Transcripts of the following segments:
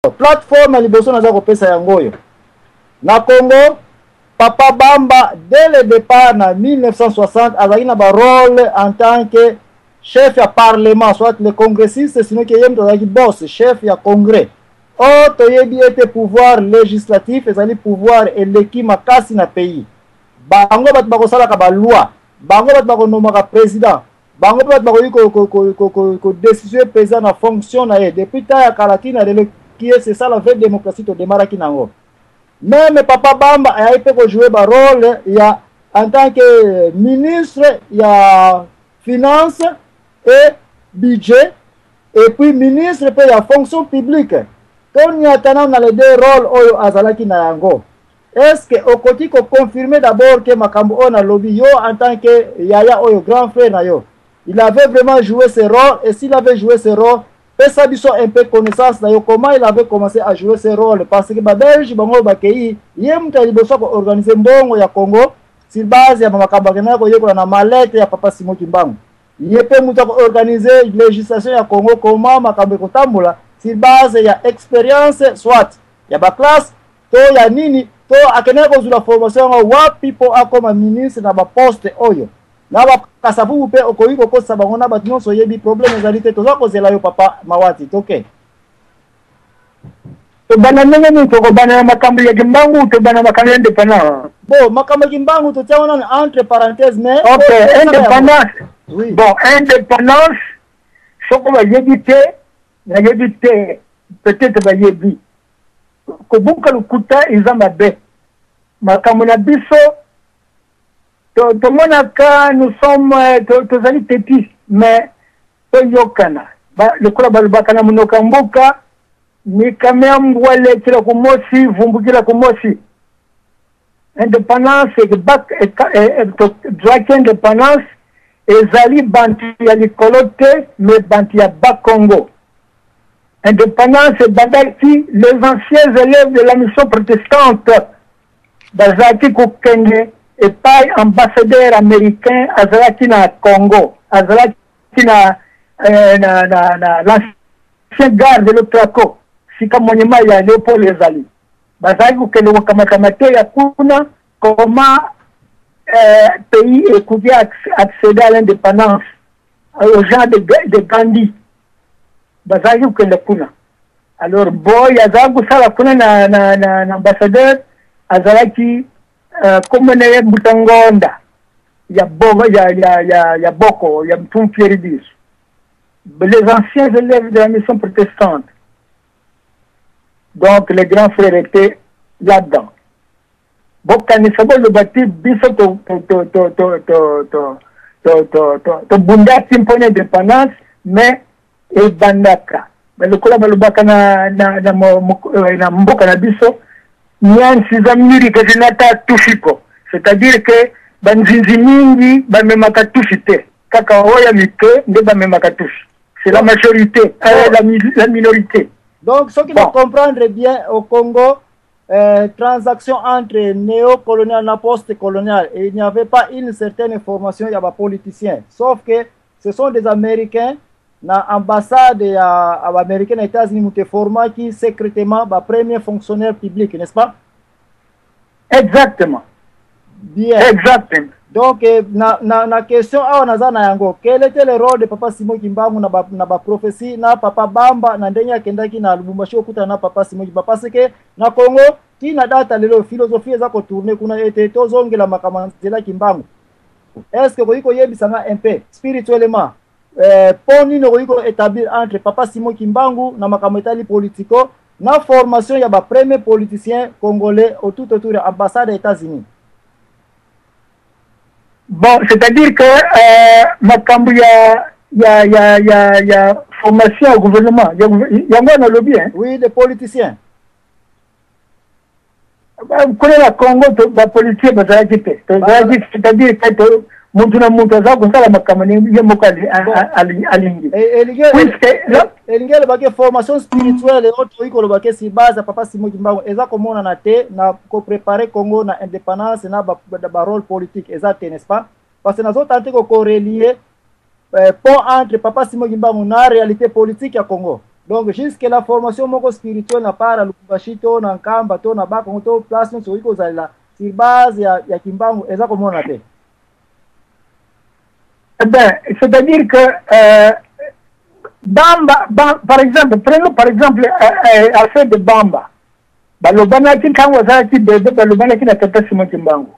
plateforme ya liboso naza kopesa yango yo na Congo. Papa Bamba dès le départ en 1960 azali na ba rôle en tant que chef ya parlement, soit le congressiste, sinon que yem tozaki boss chef ya congrès. Toyebi ete pouvoir législatif ezali pouvoir eleki makasi na pays. Bango bato bakosalaka ba loi, bango bato bakonomaka président, bango bato bakoyi ko décision président na fonction na ye depuis ta ya kalatina lelo qui c'est ça la vraie démocratie to demaraki nango. Même Papa Bamba a été joué un rôle en tant que ministre ya finance et budget et puis ministre pour la fonction publique. Tony Atana dans les deux rôles oyo azalaki na yango. Est-ce que au côté qu'on confirmer d'abord que Makambo on a lobby yo en tant que Yaya oyo grand frère na yo. Il avait vraiment joué ce rôle et s'il avait joué ce rôle ça biso un peu connaissance na yo comment il avait commencé à jouer ce rôle parce que ba Belge bango ba kei yem ta liboso ko organiser mbongo ya Congo sur base ya makambo kana ko yekola na malete ya Papa Simon Kimbangu yepe muta ko organiser législation ya Congo comment makambo ko tambola sur base ya expérience soit ya ba classe to ya nini to akene ko zula formation wa people a comme ministre na ba poste oyo na ba kasabu pe okoyi ko kosa bango na bato nyonso yebi problème ezalité toza kozela yo Papa Mawati toke to bana nengeni to ko bana makambo ya Kimbangu to bana makambo indépendant bon makambo ya Kimbangu to tiana entre parenthèses mais ok indépendance oui bon indépendance soko ba yebite na yebite peut-être ba yebi ko buka lukuta izamabe makambo na biso nous sommes tous les petits, mais yokana. Le club bakana munokamboka ni kamembo le kila kumosi vumbukila kumosi. Indépendance et droit indépendance ezali bantu ya likolote mais bantu ya Bakongo. Indépendance et badaki les anciens élèves de la mission protestante bazaki kokenge et pas ambassadeur américain azalaki na Congo, azalaki na l'ancien garde de l'Otraco, sika monument ya Léopold ezali. Bazali kokende kokamata ya kuna comment pays pouvait accéder à l'indépendance aux gens de Gandhi. Bazali kokende kuna. Alors boy azali kusala kuna na ambassadeur azalaki comme les Mutangonda, il y a Boko, il y a Mtumfieridis. Les anciens élèves de la mission protestante. Donc les grands frères étaient là-dedans. Bokanisabo le bâti biso to bunda timpone indépendance mais et bandaka. Mais le kola balubaka na mboka na biso c'est-à-dire que banzinzi mingi bamemaka tushite kaka oya mike nde bamemaka tushi c'est la majorité la minorité. Donc ce qui doit comprendre bien au Congo transaction entre néocolonial et post-colonial et il n'y avait pas une certaine information il y a des politiciens sauf que ce sont des Américains na ambassade ya américaine aux États-Unis muté format qui secrètement ba premier fonctionnaire public n'est-ce pas? Exactement. Bien. Exactement. Donc na question awa nazana yango quel était le rôle de Papa Simon Kimbangu na ba prophétie na Papa Bamba na ndenya kendaki na Lubumbashi okuta na Papa Simon Kimbangu parce que na Congo qui na data lelo philosophie za ko tourner kuna ete tozongela makamanzela Kimbangu est-ce que koyiko yebisanga un peu spirituellement poni no koyiko établir entre Papa Simon Kimbangu na makametali politico na formation ya ba premier politicien congolais autour de l'ambassade des États-Unis. Bon, c'est-à-dire que makambu ya formation au gouvernement, il y a un lobby hein. Oui, des politiciens. Vous connaissez la Congo, la politique, c'est-à-dire que Montuna Montaza, comme ça, la Makamani, il y a Mokali à l'Ingi. Et il y a une formation spirituelle, et autres trucs, le si base à Papa Simon Kimbangu, et ça, comme on a été, na préparé Congo, na indépendance, na rôle politique, et ça, n'est-ce pas? Parce que nous avons tenté de corrélier pont entre Papa Simon Kimbangu na réalité politique à Congo. Donc jusque la formation moko spirituelle na para Lubumbashi to na Nkamba to na Bakongo to place no iko zala sur base ya Kimbangu eza komona te. Eh ben, c'est-à-dire que Bamba, par exemple, prenons par exemple affaire de Bamba. Balobana ki kango za ki bebe balobana ki na tata Simon Kimbangu.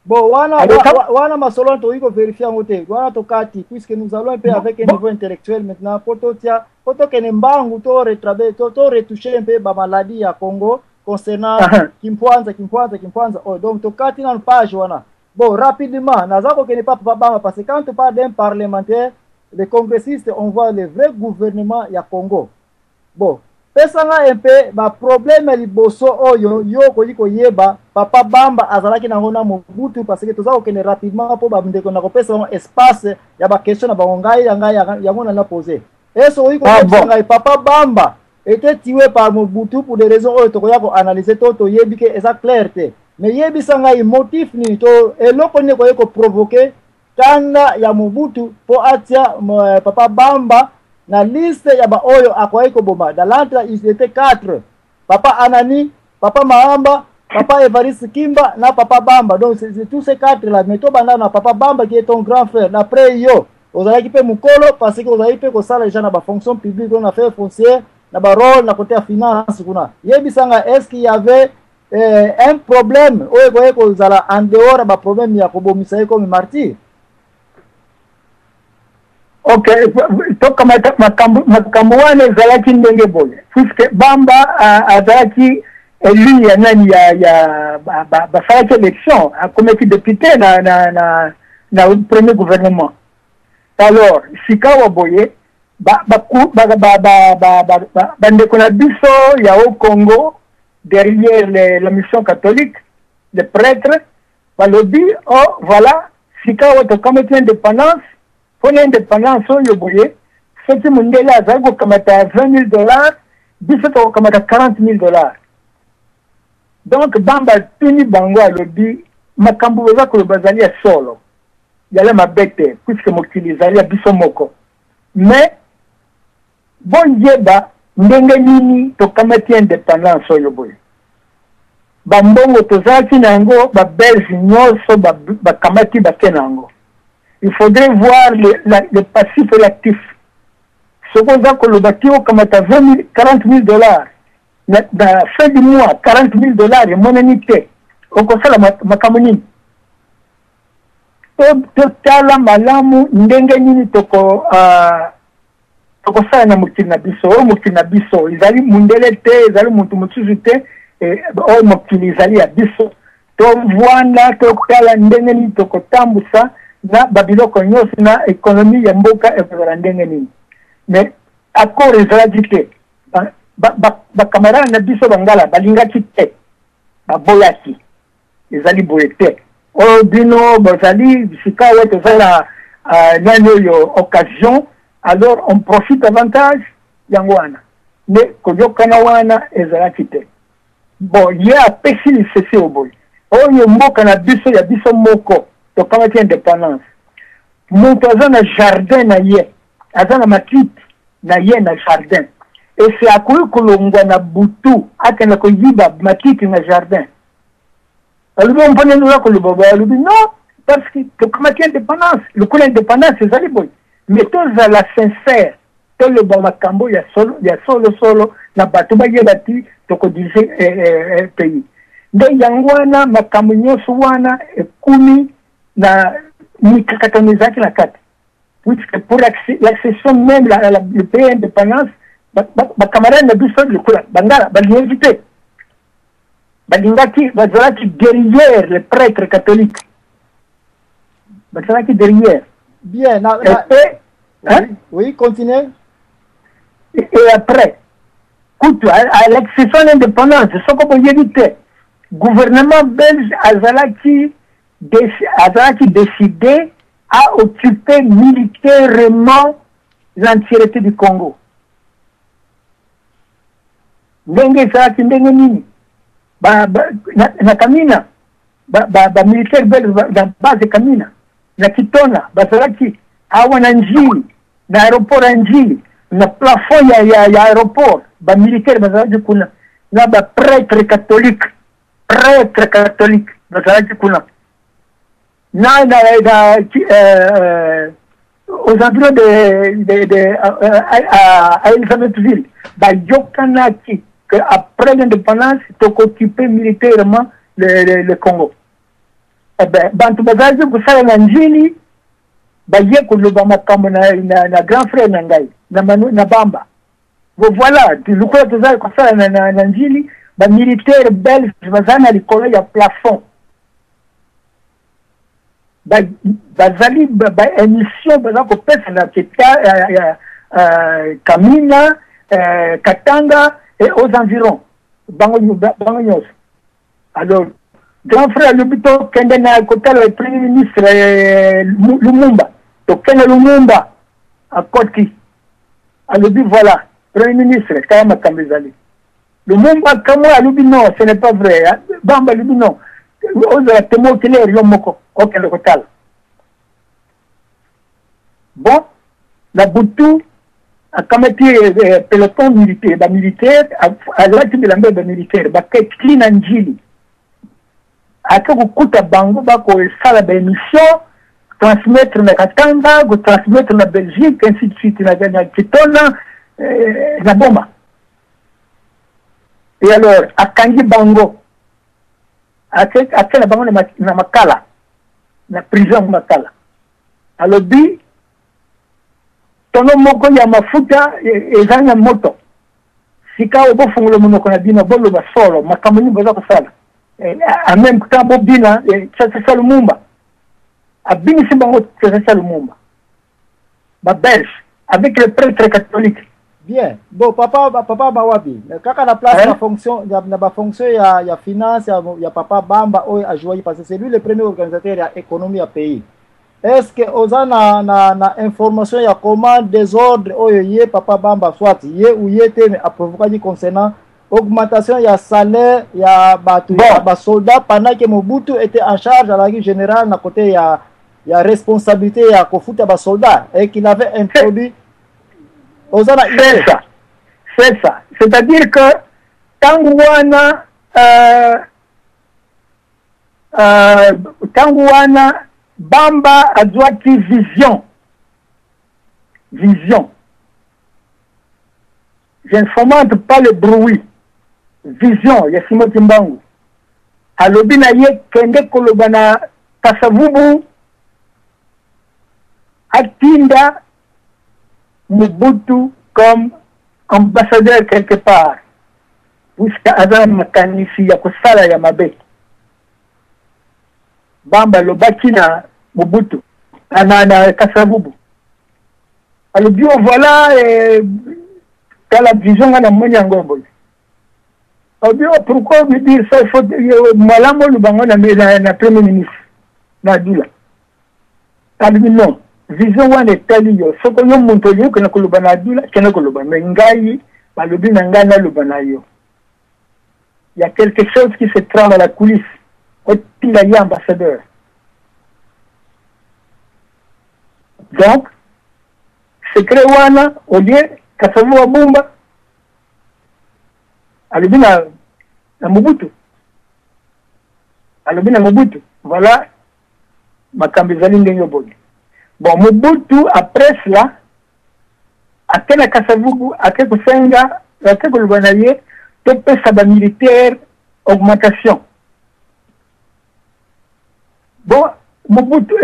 Bon, wana masolon to iko vérifier ngote. Wana to kati puisque nous allons un peu avec un niveau intellectuel maintenant poto que Mbangu to retoucher un peu ba maladie ya Congo concernant Kimpwanza. Oh, donc to kati na page wana. Bon, rapidement, nazako que ne pas Bamba parce que quand on parle d'un parlementaire, les congressistes, on voit le vrai gouvernement ya Congo. Bon, pesanga un peu ba problème liboso oyo yoko yiko yeba papa Bamba azalaki na ngona Mobutu parce que tozako kene rapidement po ba ndeko na kopesa espace ya ba question na ba ngai ya ngona na poser. Eso yiko ngai papa Bamba était tué par Mobutu pour des raisons oyo to yako analyser to yebi ke eza clarté. Mais yebi sanga motif ni to eloko ne ko yeko provoquer tanda ya Mobutu po atia papa Bamba na liste ya ba oyo akwaiko bomba. Dans l'entre ils étaient 4. Papa Anani, papa Mahamba, papa Evariste Kimba na papa Bamba. Donc c'est tous ces 4 là. Mais to banda na papa Bamba qui est ton grand frère. Après yo, vous allez équiper mukolo parce que vous allez équiper ko sala déjà na ba fonction publique, on a fait foncière, na ba rôle na côté finance kuna. Yebisanga est-ce qu'il y avait un problème oyo ko zala en dehors ba problème ya ko bomisa comme martyr? Ok, toka makambo wane zalaki ndenge boye. Puisque Bamba azalaki élu ya nani ya bafalaki élection, a commis député na premier gouvernement. Alors, sikawa boye, bandeko na biso ya au Congo, derrière la mission catholique, les prêtres, balobi, oh voilà, sikawa to commis indépendance, pour l'indépendance, le boye, ce qui m'a dit là, ça a $20,000, 17 ans, comme $40,000. Donc, Bamba, Tuni Bango, le dit, ma camboza que le bazali est solo. Il y a ma bête, puisque mon kilizali a bisomoko. Mais, bon yeba, ndengenini, to kamati indépendance, le boye. Bambongo, to zaki nango, ba belge nyoso, ba kamati bakenango. Il faudrait voir le passif et l'actif. Ce qu'on a que le bâtiment comme à $40,000. Dans la fin du mois, $40,000 et mon unité. On conseille ma camonine. Totala malamu ndengeni toko ça na mukina biso izali mundele te izali muntu mutsuzu te o mukili izali ya biso to vwanda to kala ndengeni toko tambusa na babiloko nyonso na économie ya mboka ekozala ndenge nini. Mais accord ezalaki te bakamarade na biso bangala balingaki te baboyaki ezali boye te oyo bino bozali sika oyo tozala nani oyo occasion alors on profite avantage yango wana mais koyokana wana ezalaki te. Bon ye apesi lisese oboye oyo mboka na biso ya biso moko tokamati indépendance. Moto aza na jardin na ye, aza na matite na ye na jardin. Et c'est à quoi kolongwa na butu akenda ko yiba matite na jardin. Alors on pone nous ko loboba lubi non parce que tokamati indépendance. Le coup l'indépendance c'est ali boy. Mais tous à la sincère, tout le bon makambo ya solo na batu ba yebati to ko dise pays. De yangwana makambo nyoso wana ekumi na mikakatonizaki la kati. Puisque pour l'accession même le pays indépendance, camarade na biso le kula bangala balinvité. Balingaki bazalaki derrière les prêtres catholiques. Bazalaki derrière. Bien, oui, continuez. Et après, à l'accession à l'indépendance, ce qu'on peut éviter. Gouvernement belge azalaki décidé à occuper militairement l'entièreté du Congo. Ndenge zaki ndenge nini na Kamina militaire belge dans base Kamina na Kitona bazalaki awa na njili na aéroport ya njili na plafond ya aéroport ba militaire bazalaki kuna na ba prêtre catholique bazalaki kuna na aux environs à Elisabethville bayokanaki que après l'indépendance toko occupé militairement le Congo. Eh ben bantu bazalaki kusala na njili baye koloba makambo na grand frère na ngai na bamba. Voilà, lukolo tozali kosala na njili ba militaire belge bazali na likolo ya plafond. Bazali ba émission bazali kopesa na Kamina, Katanga et aux environs. Bango nyonso. Alors, grand frère Lubito kende na kotala le premier ministre Lumumba. To kende Lumumba à Koti. Alobi voilà, premier ministre Kayama Kambezali. Lumumba kamo alobi non, ce n'est pas vrai. Bamba alobi non. Oza temo kile yomoko okende kotala. Bon, la Boutou a kamati peloton militaire, ba militaire a lati bilamba ba militaire ba klina njili. Aka kukuta bango bako sala ba émission transmettre na Katanga, go transmettre na Belgique, ainsi de suite na Kitona na Boma. Et alors akangi bango akela bango na Makala, na prison Makala. Alobi tono moko ya mafuta ezanga moto. Sika obofungulo monoko na bino bolo basolo makamoni boza kosala. En même temps bobina ça Lumumba. Abini simbango ça Lumumba. Ba belge avec le prêtre catholique. Bien. Bon, papa Bawabi, kaka na place la fonction na fonction ya finance ya papa Bamba oyo a joué parce que c'est lui le premier organisateur ya économie ya pays. Est-ce que oza na information ya comment désordre oyo ye papa Bamba soit ye ou ye te a provoqué concernant augmentation ya salaire ya batu ba soldats pendant que Mobutu était en charge à la règle générale na côté ya responsabilité ya kofuta ba soldats et qu'il avait introduit c'est ça. C'est-à-dire que Tangwana Bamba a droiti vision. Je ne fomente pas le bruit. Vision, ya Simon Timbangu. Alobi na ye kende kolobana Kasavubu atinda Mobutu comme ambassadeur quelque part. Puisque Azam makanisi ya kusala ya mabe. Bamba lobaki na Mobutu na Kasavubu. Alors dit voilà dans la vision na moni ngombo. Alors pourquoi me dire ça, il faut malamo le bango na premier ministre na Dula. Alors non, vision wana tali yo soko yo muntu yo kana kuluba na Dula kana kuluba mengai balobi na ngana lubana yo. Il y a quelque chose qui se trame à la coulisse. Il a ambassadeur. Donc, secret wana au lieu Kasavu Abumba alibina na Mobutu. Voilà makambizali ndenyo bodi. Bon, Mobutu après cela akena Kasavubu akekusenga akekulubanaye to pesa ba militaire augmentation. Bon, Mobutu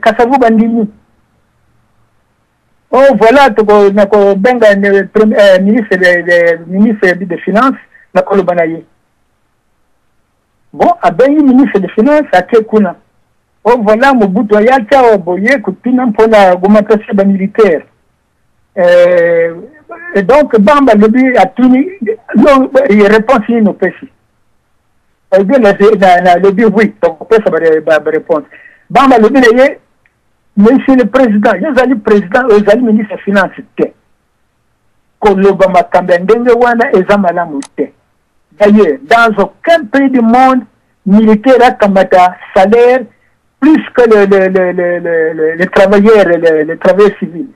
Kasavubu bandini. Oh voilà, nako benga ministre de finances nako lubanaye. Bon, abengi ministre de finances akekuna. Oh voilà, Mobutu ayaka oboye kutina mpona augmentation ba militaire. Et donc Bamba lobi atuni non il répond si no pesi. Et bien na lobi oui, donc pesa ba réponse. Bamba lobi ye monsieur le président, yozali président yozali ministre des finances te. Koloba makambe ndenge wana eza malamu te. D'ailleurs, dans aucun pays du monde militaire a kamata salaire plus que les travailleurs civils.